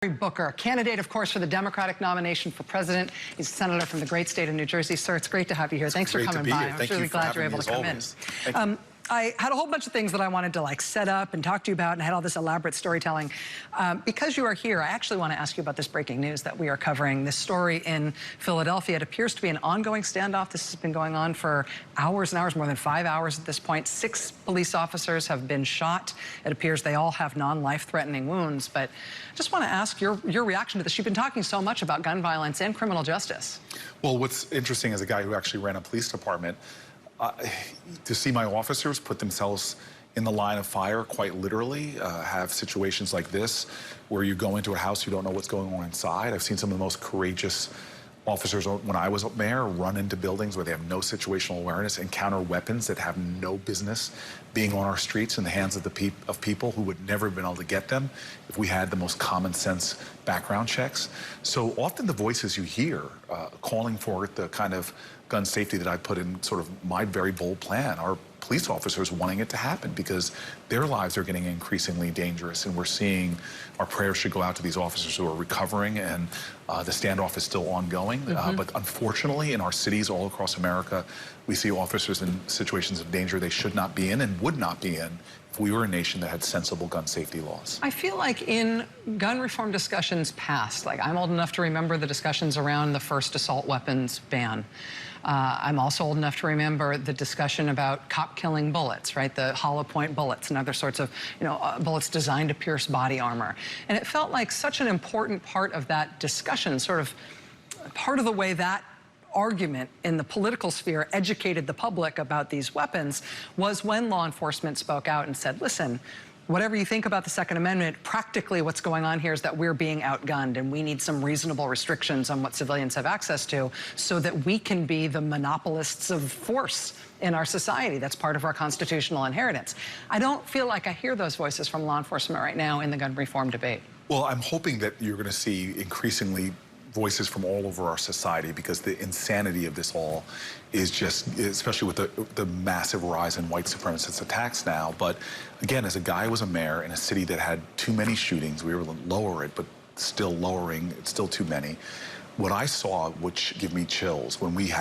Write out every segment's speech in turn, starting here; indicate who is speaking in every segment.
Speaker 1: Cory Booker, a candidate, of course, for the Democratic nomination for president. He's a senator from the great state of New Jersey. Sir, it's great to have you here. Thanks for coming by. I'm really glad you're able to come in. I had a whole bunch of things that I wanted to set up and talk to you about, and I had all this elaborate storytelling. Because you are here, I actually want to ask you about this breaking news that we are covering. This story in Philadelphia. It appears to be an ongoing standoff. This has been going on for hours and hours, more than 5 hours at this point. 6 police officers have been shot. It appears they all have non-life-threatening wounds. But I just want to ask your reaction to this. You've been talking so much about gun violence and criminal justice.
Speaker 2: Well, what's interesting as a guy who actually ran a police department, to see my officers put themselves in the line of fire, quite literally, have situations like this where you go into a house, you don't know what's going on inside. I've seen some of the most courageous officers when I was mayor run into buildings where they have no situational awareness, encounter weapons that have no business being on our streets in the hands of people who would never have been able to get them if we had the most common sense background checks. So often the voices you hear calling for the kind of gun safety that I put in sort of my very bold plan are police officers wanting it to happen because their lives are getting increasingly dangerous, and we're seeing our prayers should go out to these officers who are recovering, and the standoff is still ongoing. But unfortunately, in our cities all across America, we see officers in situations of danger they should not be in and would not be in if we were a nation that had sensible gun safety laws.
Speaker 1: I feel like in gun reform discussions past, I'm old enough to remember the discussions around the first assault weapons ban. I'm also old enough to remember the discussion about cop-killing bullets, right? The hollow point bullets and other sorts of, bullets designed to pierce body armor. And it felt like such an important part of that discussion, sort of part of the way that argument in the political sphere educated the public about these weapons was when law enforcement spoke out and said, listen, whatever you think about the Second Amendment, practically what's going on here is that we're being outgunned, and we need some reasonable restrictions on what civilians have access to so that we can be the monopolists of force in our society. That's part of our constitutional inheritance. I don't feel like I hear those voices from law enforcement right now in the gun reform debate.
Speaker 2: Well, I'm hoping that you're going to see increasingly voices from all over our society, because the insanity of this all is just, especially with the massive rise in white supremacist attacks now. But again, as a guy who was a mayor in a city that had too many shootings, we were able to lower it, but still lowering, it's still too many. What I saw, which gave me chills, when we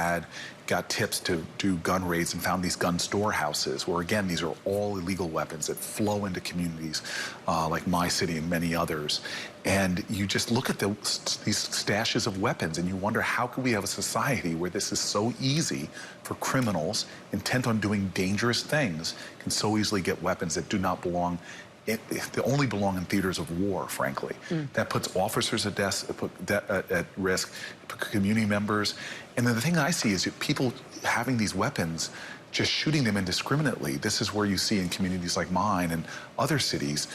Speaker 2: got tips to do gun raids and found these gun storehouses, where again, these are all illegal weapons that flow into communities like my city and many others. And you just look at these stashes of weapons and you wonder, how could we have a society where this is so easy for criminals intent on doing dangerous things can so easily get weapons that do not belong, they only belong in theaters of war, frankly. That puts officers at risk, community members. And then the thing I see is people having these weapons, just shooting them indiscriminately. This is where you see in communities like mine and other cities,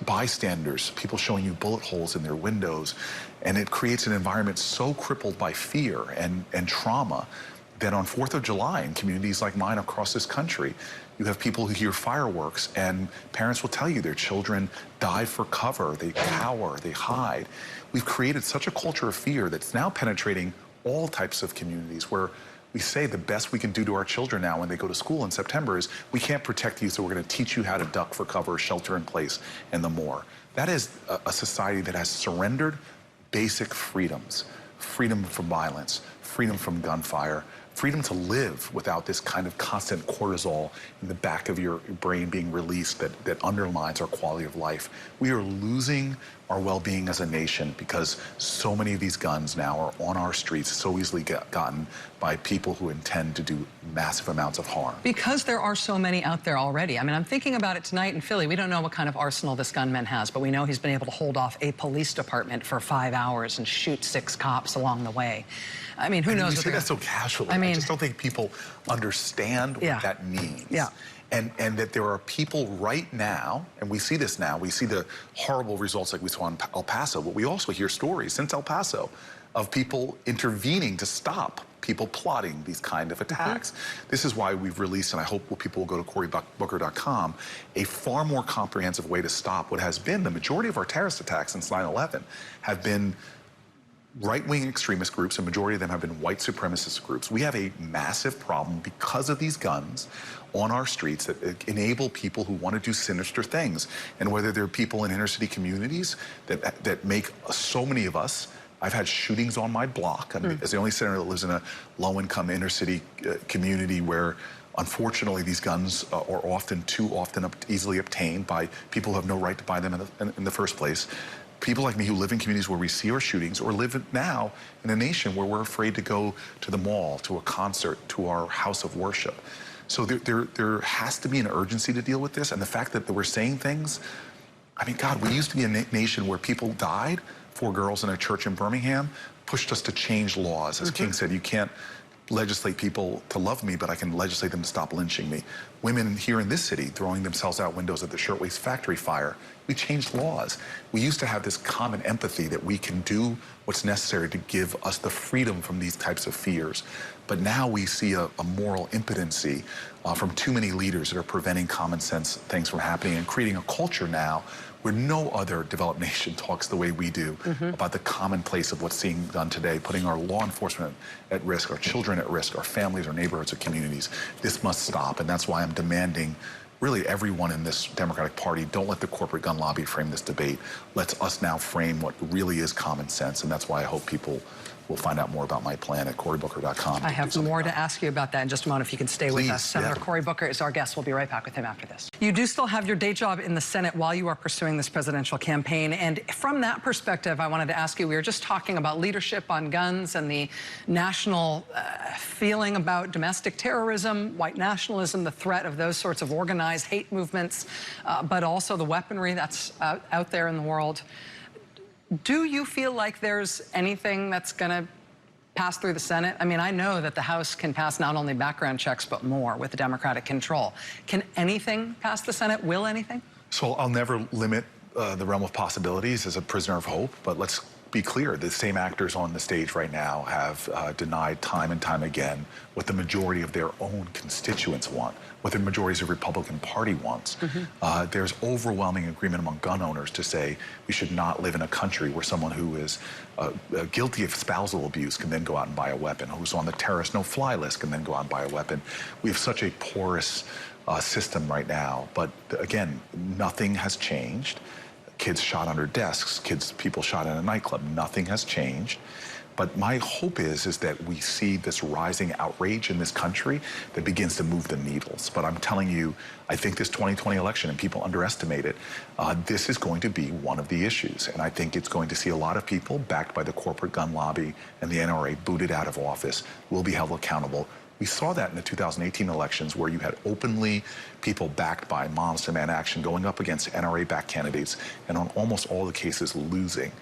Speaker 2: bystanders, people showing you bullet holes in their windows. And it creates an environment so crippled by fear and trauma that on 4th of July in communities like mine across this country, you have people who hear fireworks and parents will tell you their children dive for cover, they cower, they hide. We've created such a culture of fear that's now penetrating all types of communities, where we say the best we can do to our children now when they go to school in September is, we can't protect you, so we're going to teach you how to duck for cover, shelter in place, and the more. That is a society that has surrendered basic freedoms: freedom from violence, freedom from gunfire, freedom to live without this kind of constant cortisol in the back of your brain being released that undermines our quality of life. We are losing our well-being as a nation because so many of these guns now are on our streets, so easily gotten by people who intend to do massive amounts of harm.
Speaker 1: Because there are so many out there already. I mean, I'm thinking about it tonight in Philly. We don't know what kind of arsenal this gunman has, but we know he's been able to hold off a police department for 5 hours and shoot 6 cops along the way. I mean, who knows?
Speaker 2: You say that so casually. I just don't think people understand what that means. And that there are people right now, and we see this now, we see the horrible results like we saw in El Paso, but we also hear stories since El Paso of people intervening to stop people plotting these kind of attacks. This is why we've released, and I hope people will go to corybooker.com, a far more comprehensive way to stop what has been the majority of our terrorist attacks since 9/11 have been right-wing extremist groups, a majority of them have been white supremacist groups. We have a massive problem because of these guns on our streets that enable people who want to do sinister things. And whether they're people in inner city communities that make so many of us, I've had shootings on my block. I'm as the only senator that lives in a low-income inner city community where, unfortunately, these guns are often too often easily obtained by people who have no right to buy them in the first place. People like me who live in communities where we see our shootings, or live now in a nation where we're afraid to go to the mall, to a concert, to our house of worship. So there has to be an urgency to deal with this. And the fact that we're saying things, I mean, God, we used to be a nation where people died. 4 girls in a church in Birmingham pushed us to change laws. As King said, you can't legislate people to love me, but I can legislate them to stop lynching me. Women here in this city throwing themselves out windows at the shirtwaist factory fire. We changed laws. We used to have this common empathy that we can do what's necessary to give us the freedom from these types of fears. But now we see a moral impotency from too many leaders that are preventing common sense things from happening and creating a culture now where no other developed nation talks the way we do about the commonplace of what's being done today, putting our law enforcement at risk, our children at risk, our families, our neighborhoods, our communities. This must stop, and that's why I'm demanding really everyone in this Democratic Party, don't let the corporate gun lobby frame this debate. Let's us now frame what really is common sense, and that's why I hope people will find out more about my plan at corybooker.com.
Speaker 1: I have more to ask you about that in just a moment, if you can stay with us. Senator Cory Booker is our guest. We'll be right back with him after this. You do still have your day job in the Senate while you are pursuing this presidential campaign. And from that perspective, I wanted to ask you, we were just talking about leadership on guns and the national feeling about domestic terrorism, white nationalism, the threat of those sorts of organized hate movements, but also the weaponry that's out there in the world. Do you feel like there's anything that's going to pass through the Senate? I mean, I know that the House can pass not only background checks, but more with the Democratic control. Can anything pass the Senate? Will anything?
Speaker 2: So I'll never limit the realm of possibilities as a prisoner of hope, but let's be clear, the same actors on the stage right now have denied time and time again what the majority of their own constituents want, what the majority of the Republican Party wants. There's overwhelming agreement among gun owners to say we should not live in a country where someone who is guilty of spousal abuse can then go out and buy a weapon, who's on the terrorist no-fly list can then go out and buy a weapon. We have such a porous system right now, but again, nothing has changed. Kids shot under desks, people shot in a nightclub, nothing has changed. But my hope is that we see this rising outrage in this country that begins to move the needles. But I'm telling you, I think this 2020 election, and people underestimate it, this is going to be one of the issues. And I think it's going to see a lot of people backed by the corporate gun lobby and the NRA booted out of office, will be held accountable. We saw that in the 2018 elections where you had openly people backed by Moms Demand Action going up against NRA-backed candidates and on almost all the cases losing.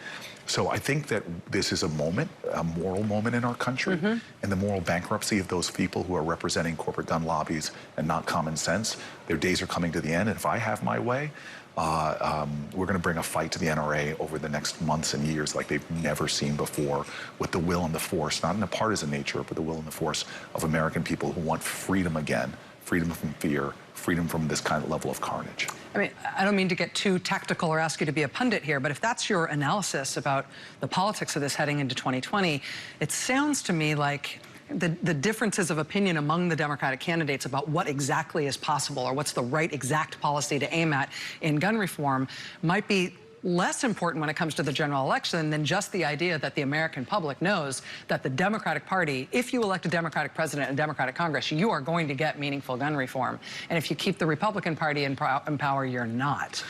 Speaker 2: So I think that this is a moment, a moral moment in our country, and the moral bankruptcy of those people who are representing corporate gun lobbies and not common sense. Their days are coming to the end, and if I have my way, we're going to bring a fight to the NRA over the next months and years like they've never seen before, with the will and the force, not in a partisan nature, but the will and the force of American people who want freedom again, freedom from fear, freedom from this kind of level of carnage.
Speaker 1: I mean, I don't mean to get too tactical or ask you to be a pundit here, but if that's your analysis about the politics of this heading into 2020, it sounds to me like the differences of opinion among the Democratic candidates about what exactly is possible or what's the right exact policy to aim at in gun reform might be less important when it comes to the general election than just the idea that the American public knows that the Democratic Party, if you elect a Democratic president and a Democratic Congress, you are going to get meaningful gun reform. And if you keep the Republican Party in power, you're not.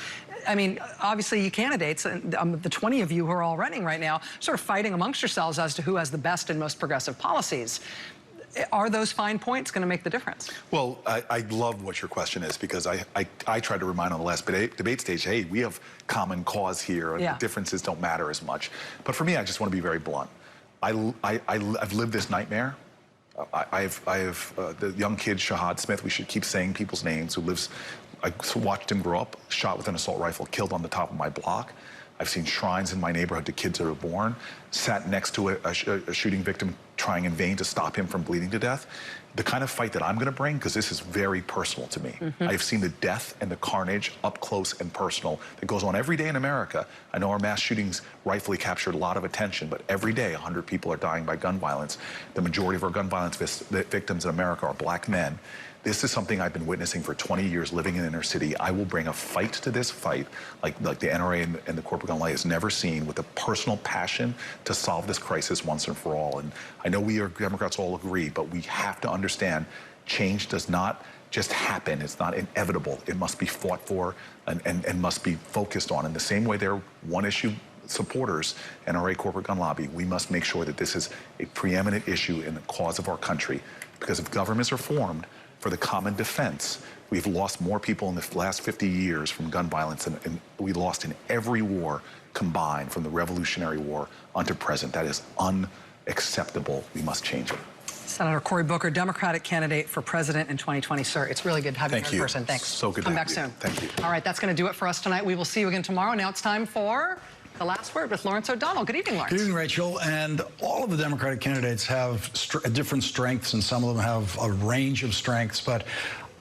Speaker 1: I mean, obviously, you candidates, the 20 of you who are all running right now, sort of fighting amongst yourselves as to who has the best and most progressive policies. Are those fine points going to make the difference?
Speaker 2: Well, I love what your question is, because I tried to remind on the last debate stage, hey, we have common cause here. Yeah. The differences don't matter as much. But for me, I just want to be very blunt. I've lived this nightmare. I have the young kid, Shahad Smith, we should keep saying people's names, who lives, I watched him grow up, shot with an assault rifle, killed on the top of my block. I've seen shrines in my neighborhood to kids that are born, sat next to a shooting victim trying in vain to stop him from bleeding to death. The kind of fight that I'm going to bring, because this is very personal to me. I've seen the death and the carnage up close and personal that goes on every day in America. I know our mass shootings rightfully captured a lot of attention, but every day 100 people are dying by gun violence. The majority of our gun violence victims in America are black men. This is something I've been witnessing for 20 years living in the inner city. I will bring a fight to this fight like the NRA and the corporate gun light has never seen, with a personal passion to solve this crisis once and for all. And I know we Democrats all agree, but we have to understand change does not just happen. It's not inevitable. It must be fought for and must be focused on. In the same way they're one-issue supporters, NRA corporate gun lobby, we must make sure that this is a preeminent issue in the cause of our country. Because if governments are formed for the common defense, we've lost more people in the last 50 years from gun violence than we lost in every war combined, from the Revolutionary War unto present. That is unacceptable. We must change it.
Speaker 1: Senator Cory Booker, Democratic candidate for president in 2020. Sir, it's really good to have you here in person. Thanks.
Speaker 2: So good to
Speaker 1: Come
Speaker 2: have
Speaker 1: back
Speaker 2: you.
Speaker 1: soon.
Speaker 2: Thank you.
Speaker 1: All right, that's going to do it for us tonight. We will see you again tomorrow. Now it's time for The Last Word with Lawrence O'Donnell. Good evening, Lawrence.
Speaker 3: Good evening, Rachel. And all of the Democratic candidates have different strengths, and some of them have a range of strengths. But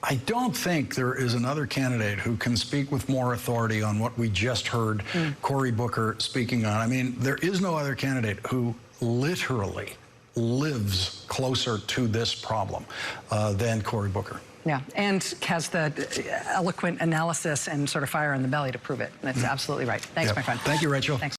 Speaker 3: I don't think there is another candidate who can speak with more authority on what we just heard Cory Booker speaking on. I mean, there is no other candidate who literally lives closer to this problem than Cory Booker.
Speaker 1: Yeah, and has the eloquent analysis and sort of fire in the belly to prove it. That's absolutely right. Thanks, my friend.
Speaker 3: Thank you, Rachel.
Speaker 1: Thanks.